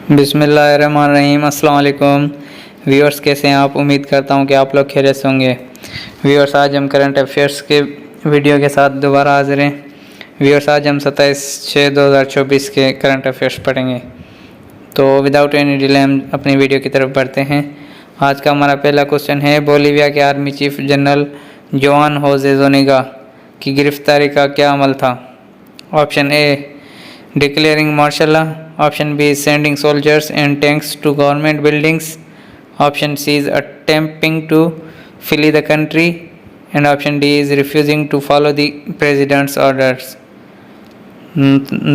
बिस्मिल्लाहिर्रहमानिर्रहीम। अस्सलाम वालेकुम व्यूअर्स, कैसे हैं आप? उम्मीद करता हूं कि आप लोग खैरियत से होंगे। व्यूअर्स, आज हम करंट अफेयर्स के वीडियो के साथ दोबारा हाजिर हैं। व्यूअर्स, आज हम 27/6/2024 के करंट अफेयर्स पढ़ेंगे। तो विदाउट एनी डिले हम अपनी वीडियो की तरफ बढ़ते हैं। आज का हमारा पहला क्वेश्चन है, बोलीविया के army chief general Juan Jose ज़ोनिगा की गिरफ्तारी का क्या अमल था? Option A, declaring martial law. Option B is sending soldiers and tanks to government buildings. Option C is attempting to flee the country, and option D is refusing to follow the president's orders.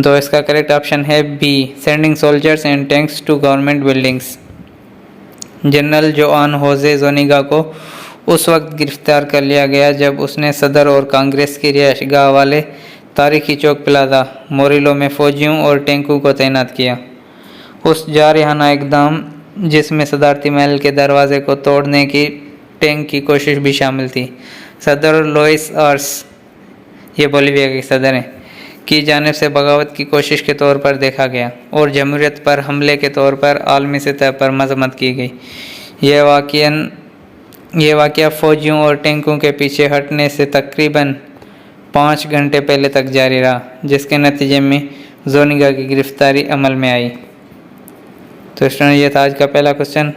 तो इसका correct option है B, sending soldiers and tanks to government buildings. General Juan Jose Zuniga को उस वक्त गिरफ्तार कर लिया गया जब उसने सदर और कांग्रेस की रिहाइशगाह वाले तारीखी चौक प्लाजा मोरिलो में फौजियों और टैंकों को तैनात किया। उस जारहाना इकदाम, जिसमें सदारती महल के दरवाजे को तोड़ने की टैंक की कोशिश भी शामिल थी, सदर लुइस आर्स, ये बोलीविया के सदर हैं, की जानिब से बगावत की कोशिश के तौर पर देखा गया और जमहूरियत पर हमले के तौर पर आलमी सतह पर मजम्मत की गई। यह वाक़या फ़ौजियों और टैंकों के पीछे हटने से तकरीबन 5 घंटे पहले तक जारी रहा, जिसके नतीजे में ज़ोनिगा की गिरफ्तारी अमल में आई। तो स्टूडेंट, ये था आज का पहला क्वेश्चन।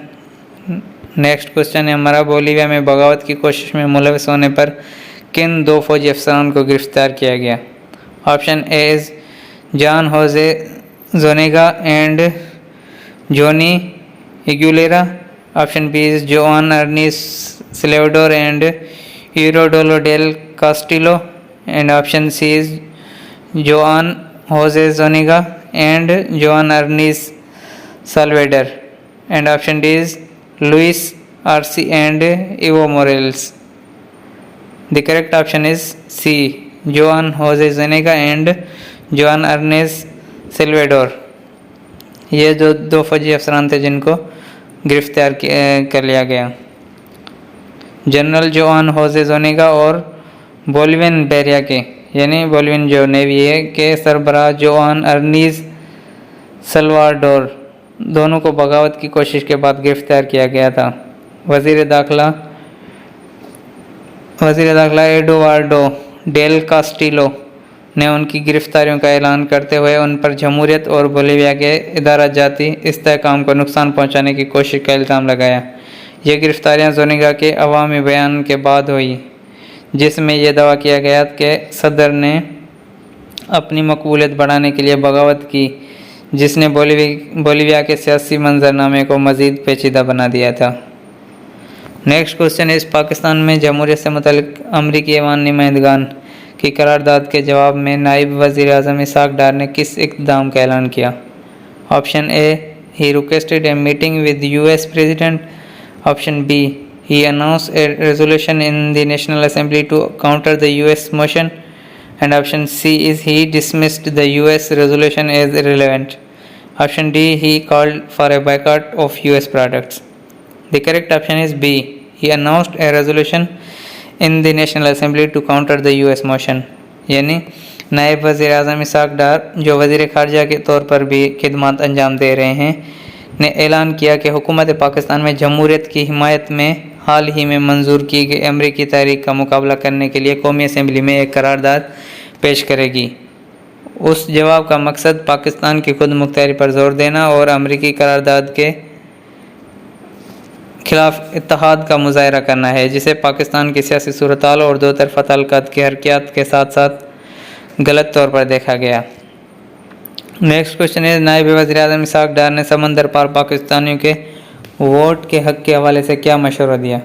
नेक्स्ट क्वेश्चन है हमारा, बोलीविया में बगावत की कोशिश में मुलविस होने पर किन 2 फौजी अफसरान को गिरफ्तार किया गया? Option A is Juan Jose Zuniga and जोनी इगुलेरा। Option B is Juan Arnez Salvador and यूरोडोलो del Castillo, and option C is Joan Jose Zuniga and Joan Ernest Salvador, and option D is Luis Arce and Evo Morales. The correct option is C, Joan Jose Zuniga and Joan Ernest Salvador. ये जो 2 फौजी अफसरान थे जिनको गिरफ्तार कर लिया गया, जनरल जोआन होजे ज़ोनिगा और बोलिवियन बैरिया के, यानी बोलिवियन जो नेवी है के सरबराह जोआन अर्नीज सल्वाडोर, दोनों को बगावत की कोशिश के बाद गिरफ्तार किया गया था। वज़ीर दाखिला एडोवार्डो डेल कास्टिलो ने उनकी गिरफ्तारियों का ऐलान करते हुए उन पर जमहूरियत और बोलीविया के इदारा जाती इस्तेहकाम को नुकसान पहुंचाने की कोशिश का इल्ज़ाम लगाया। ये गिरफ्तारियां ज़ोनिगा के अवामी बयान के बाद हुई, जिसमें यह दावा किया गया कि सदर ने अपनी मकबूलियत बढ़ाने के लिए बगावत की, जिसने बोलीविया के सियासी मंजरनामे को मज़ीद पेचीदा बना दिया था। नेक्स्ट क्वेश्चन इस, पाकिस्तान में जमहूरियत से मुतल्लिक अमरीकी ऐवान नुमाइंदगान की करारदाद के जवाब में नायब वज़ीर आज़म इसाक डार ने किस इक़दाम का ऐलान किया? Option A, he requested a meeting with US president. Option B, he announced a resolution in the National Assembly to counter the US motion, and option C is he dismissed the US resolution as irrelevant. Option D, he called for a boycott of US products. The correct option is B, he announced a resolution in the National Assembly to counter the US motion. यानी नायब वज़ीर आज़म Isaac डार, जो वज़ीर ख़ारजा के तौर पर भी खिदमत अंजाम दे रहे हैं, ने ऐलान किया कि हुकूमत पाकिस्तान में जमहूरियत की हिमायत में हाल ही में मंजूर की गई अमरीकी तहरीक का मुकाबला करने के लिए कौमी असम्बली में एक करारदाद पेश करेगी। उस जवाब का मकसद पाकिस्तान की खुद मुख्तारी पर जोर देना और अमरीकी करारदाद के खिलाफ इत्तेहाद का मुजाहरा करना है, जिसे पाकिस्तान की सियासी सूरत-हाल और 2 तरफ़ा ताल्लुकात की हरकियात के साथ साथ गलत तौर पर देखा गया। नेक्स्ट क्वेश्चन है, नायब वज़ीर आज़म इसाक डार ने समंदर पार पाकिस्तानियों के वोट के हक के हवाले से क्या मशवरा दिया?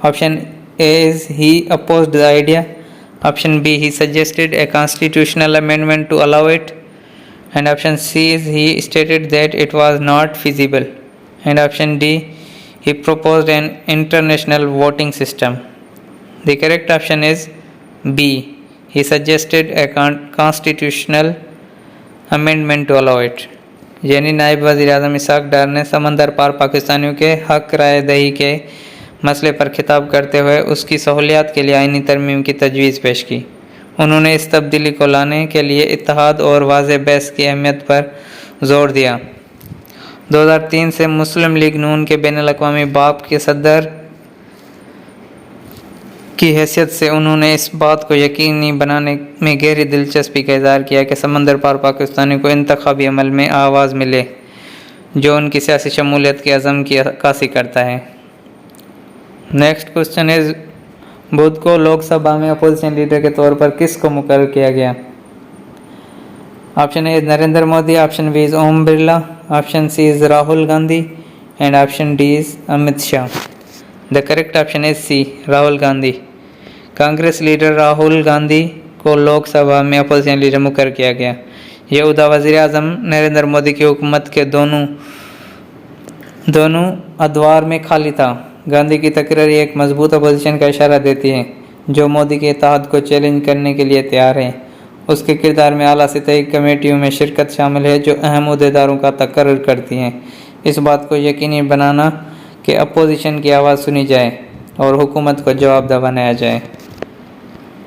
Option A is he opposed the idea. Option B, he suggested a constitutional amendment to allow it, and option C is he stated that it was not feasible, and option D, he proposed an international voting system. The correct option is B, he suggested a constitutional amendment to allow it. यानी नायब वज़ीर आज़म Isaac डार ने समंदर पार पाकिस्तानियों के हक राय दही के मसले पर खिताब करते हुए उसकी सहूलियात के लिए आईनी तरमीम की तजवीज़ पेश की। उन्होंने इस तब्दीली को लाने के लिए इत्तेहाद और वाज़ेह बहस की अहमियत पर जोर दिया। 2003 से मुस्लिम लीग नून के बैनुल-अक़वामी बाप के सदर की हैसियत से उन्होंने इस बात को यकीनी बनाने में गहरी दिलचस्पी का इज़हार किया कि समंदर पार पाकिस्तानियों को इंतखाबी अमल में आवाज़ मिले, जो उनकी सियासी शमूलियत के अज़म की अक्कासी करता है। नेक्स्ट क्वेश्चन इज़, बुध को लोकसभा में अपोजिशन लीडर के तौर पर किसको मुकर्रर किया गया? Option A is Narendra Modi, option B is Om Birla, option C is Rahul Gandhi and option D is Amit Shah. The correct option is C, Rahul Gandhi. Congress leader Rahul Gandhi को लोकसभा में अपोजिशन लीडर मुकर्रर किया गया। यह उहदा वज़ीर आज़म नरेंद्र मोदी की हुकूमत के दोनों अदवार में खाली था। गांधी की तकरीर एक मजबूत अपोजिशन का इशारा देती है, जो मोदी के इत्तेहाद को चैलेंज करने के लिए तैयार है। उसके किरदार में आला सतही कमेटियों में शिरकत शामिल है, जो अहम अहदेदारों का तकर्रुर करती हैं, इस बात को यकीनी बनाना कि अपोजिशन की आवाज़ सुनी जाए और हुकूमत को जवाबदेह बनाया जाए।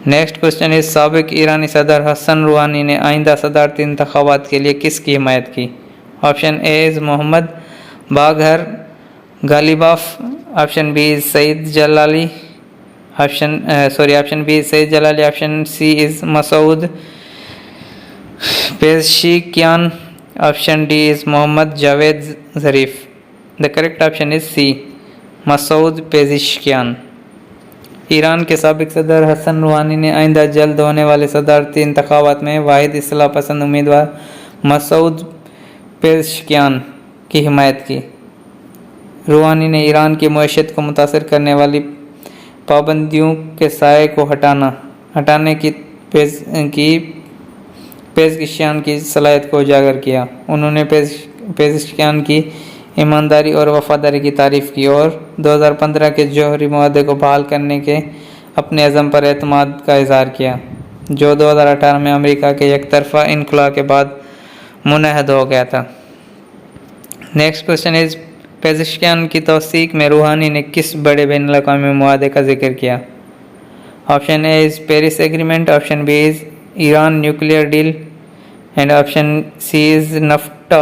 नेक्स्ट क्वेश्चन इस, साबिक ईरानी सदर हसन रूहानी ने आइंदा सदारती इंतखाबात के लिए किसकी हिमायत की? Option A is Mohammad Bagher Ghalibaf, option B is Saeed Jalili, option B is Saeed Jalili, option C is Masoud Pezeshkian, option D is Mohammad Javad Zarif. The correct option is C, Masoud Pezeshkian. Iran के साबिक सदर हसन रूहानी ने आइंदा जल्द होने वाले सदारती इंतखाबात में वाहिद इस्लाह पसंद उम्मीदवार मसूद पेज़ेश्कियान की हिमायत की। रूहानी ने ईरान की मईशत को मुतासर करने वाली पाबंदियों के साए को हटाने की पेज़ेश्कियान की सलाहियत को उजागर किया। उन्होंने पेज़ेश्कियान की ईमानदारी और वफादारी की तारीफ़ की और 2015 के जौहरी मुआहदे को बहाल करने के अपने अज़म पर एतमाद का इज़हार किया, जो 2018 में अमेरिका के एकतरफ़ा इनखला के बाद मुनहद हो गया था। नेक्स्ट क्वेश्चन इज़, पेज़ेश्कियान की तौसीक में रूहानी ने किस बड़े बैनुल-अक़वामी मुआहदे का जिक्र किया? Option A is Paris agreement, option B is Iran nuclear deal and option C is NAFTA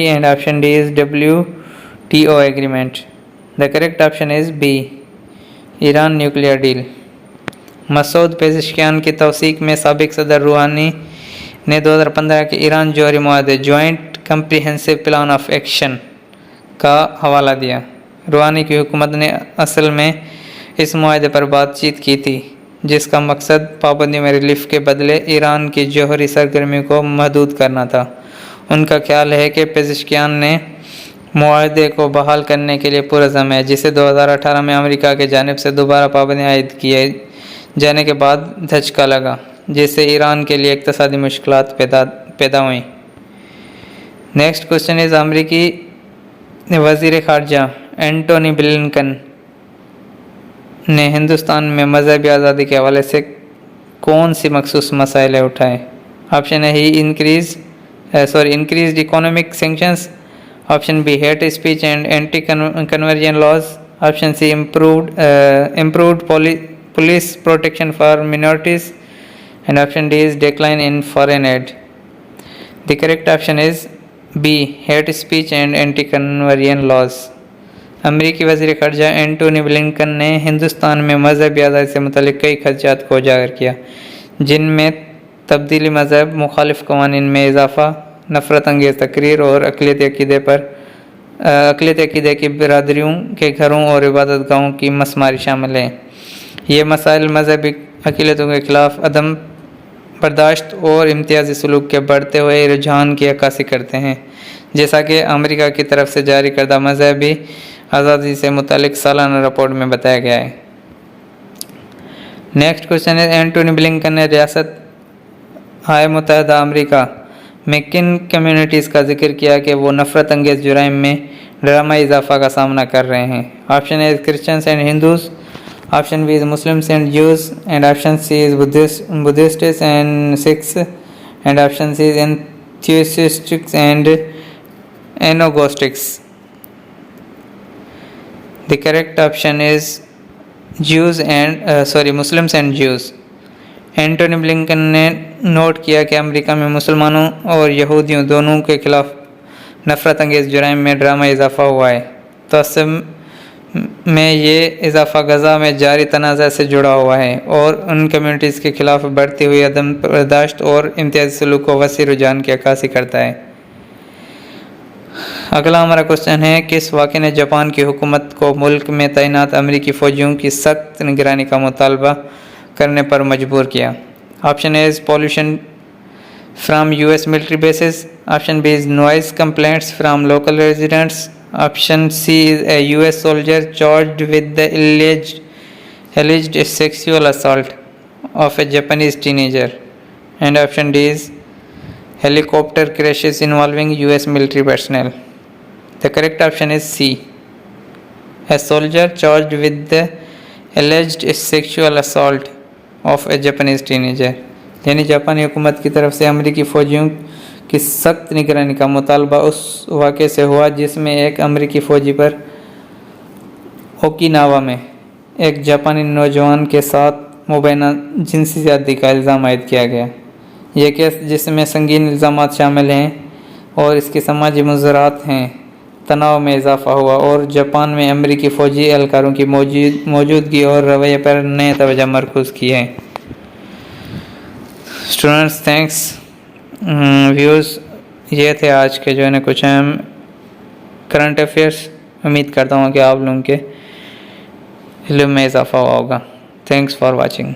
and option D is WTO agreement. The correct option is B, Iran nuclear deal. Masoud Pezeshkian की तौसीक में साबिक सदर Rouhani ने 2015 के Iran जौहरी मुआहदे joint comprehensive plan of action का हवाला दिया। रूहानी की हुकूमत ने असल में इस मुआहदे पर बातचीत की थी, जिसका मकसद पाबंदी में रिलीफ के बदले ईरान की जौहरी सरगर्मी को महदूद करना था। उनका ख्याल है कि पेज़ेश्कियान ने मुआहदे को बहाल करने के लिए पुरज़म है, जिसे 2018 में अमेरिका के जानिब से दोबारा पाबंदी आयद किए जाने के बाद धचका लगा, जिससे ईरान के लिए इक़्तिसादी मुश्किलात पैदा हुई। नेक्स्ट क्वेश्चन इज़, अमेरिकी वज़ीर ख़ारजा एंटोनी ब्लिंकन ने हिंदुस्तान में मज़हबी आज़ादी के हवाले से कौन सी मखसूस मसाइल उठाए? Option A he increased economic sanctions, option B hate speech and anti-conversion laws, option C improved police protection for minorities, and option D is decline in foreign aid. The correct option is B, hate speech and anti-conversion laws. अमरीकी वज़ीर ख़ारजा Antony Blinken ने हिंदुस्तान में मज़हबी आज़ादी से मुतल्लिक़ कई खदशात को उजागर किया, जिनमें तब्दीली मज़हब मुखालिफ कवानीन में इजाफ़ा, नफ़रत अंगेज़ तकरीर और अक़लियत अक़ीदे की बिरादरियों के घरों और इबादत गाहों की मसमारी शामिल है। ये मसाइल मज़हबी अक़लियतों के ख़िलाफ़ अदम बर्दाश्त और इम्तियाज़ी सलूक के बढ़ते हुए रुझान की अक्कासी करते हैं, जैसा कि अमेरिका की तरफ से जारी करदा मज़हबी आज़ादी से मुतल्लिक़ सालाना रिपोर्ट में बताया गया है। नेक्स्ट क्वेश्चन है, एंटोनी ब्लिंकन ने रियासत हाय मुत्तहदा अमेरिका में किन कम्युनिटीज़ का जिक्र किया कि वो नफ़रत अंगेज़ जुराइम में ड्रामाई इजाफा का सामना कर रहे हैं? Option A Christians and Hindus, option B is Muslims and Jews, and option C is Buddhists and Sikhs, and option C is atheistics and agnostics. The correct option is Muslims and Jews. Antony Blinken ने नोट किया कि America में मुसलमानों और यहूदियों दोनों के खिलाफ नफ़रत अंगेज़ जुराइम में ड्रामा इजाफ़ा हुआ है। तअस्सुब में ये इजाफ़ा गज़ा में जारी तनाज़ा से जुड़ा हुआ है और उन कम्यूनिटीज़ के ख़िलाफ़ बढ़ती हुई अदम बर्दाश्त और इम्तियाज़ी सलूक को वसी रुझान की अक्कासी करता है। अगला हमारा क्वेश्चन है, किस वाक़े ने जापान की हुकूमत को मुल्क में तैनात अमरीकी फ़ौजियों की सख्त निगरानी का मुतालबा करने पर मजबूर किया? Option A is pollution from US military bases, option B is noise complaints from local residents, option C is a US soldier charged with the alleged sexual assault of a Japanese teenager, and option D is helicopter crashes involving US military personnel. The correct option is C, a soldier charged with the alleged sexual assault of a Japanese teenager. यानी जापानी हुकूमत की तरफ से अमेरिकी फ़ौजियों की सख्त निगरानी का मुतालबा उस वाक़े से हुआ जिसमें एक अमेरिकी फ़ौजी पर ओकिनावा में एक जापानी नौजवान के साथ मुबैना जिनसी ज़्यादती का इल्ज़ाम आयद किया गया। यह केस जिसमें संगीन इल्ज़ामात शामिल हैं और इसके समाजी मुज़रात हैं, तनाव में इजाफ़ा हुआ और जापान में अमेरिकी फ़ौजी एहलकारों की मौजूदगी और रवैये पर नए तवज्जो मरकूज़ की है। Students thanks. व्यूज़ ये थे आज के जो है ना कुछ अहम करंट अफेयर्स। उम्मीद करता हूँ कि आप लोगों के इल्म में इजाफ़ा हुआ होगा। Thanks for watching.